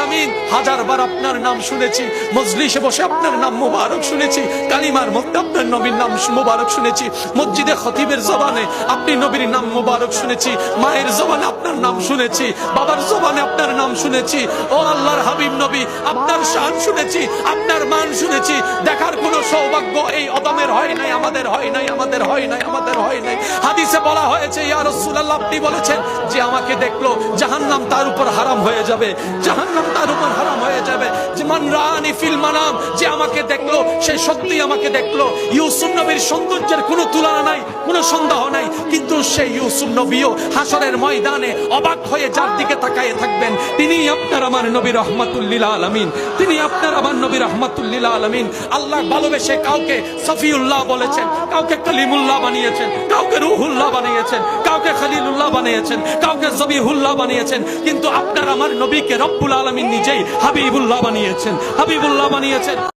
আলামিন, হাজারবার আপনার নাম শুনেছি, মজলিসে বসে আপনার নাম মুবারক শুনেছি, কালিমার মধ্যে আপনার নবীর নাম মুবারক শুনেছি, মসজিদে খতিবের জবানে আপনি নবীর নাম মুবারক শুনেছি, মায়ের জবানে আপনার নাম শুনেছি, বাবার জবানে আপনার নাম শুনেছি। ও আল্লাহর হাবিব নবী, আপনার শান শুনেছি, আপনার মান শুনেছি। দেখার কোনো সৌভাগ্য এই অদমের হয় নাই, আমাদের হয় নাই, আমাদের হয় নাই, আমাদের হয় নাই। হাদিসে বলা হয়েছে, ইয়া রাসূলুল্লাহ, আপনি বলেছেন যে আমাকে দেখলো জাহান্নাম তার উপর হারাম হয়ে যাবে, জাহান্নাম তার উপর হারাম হয়ে যাবে। যে মান রাআনি ফিল মানাম, যে আমাকে দেখলো সে সত্যি আমাকে দেখলো। ইউসুফ নবীর সৌন্দর্যের কোনো তুলনা নাই, কোনো সন্দেহ নাই, কিন্তু সেই ইউসুফ নবীও হাসরের ময়দানে অবাক হয়ে যার দিকে তাকায় থাকবেন, তিনি আপনার আমার নবী রাহমাতুল লিল আলামিন, তিনি আপনার আমার নবী রাহমাতুল লিল আলামিন। আল্লাহ ভালোবেসে কাউকে সফিউল্লাহ বলেছেন, কাউকে কলিমুল্লাহ বানিয়েছেন, কাউকে রুহুল্লাহ বানিয়েছেন, কাউকে খলিলুল্লাহ বানিয়েছেন, কাউকে জবিহুল্লাহ বানিয়েছেন, কিন্তু আপনার আমার নবীকে রব্বুল আলামিন নিজেই হাবিবুল্লাহ বানিয়েছেন, হাবিবুল্লাহ বানিয়েছেন।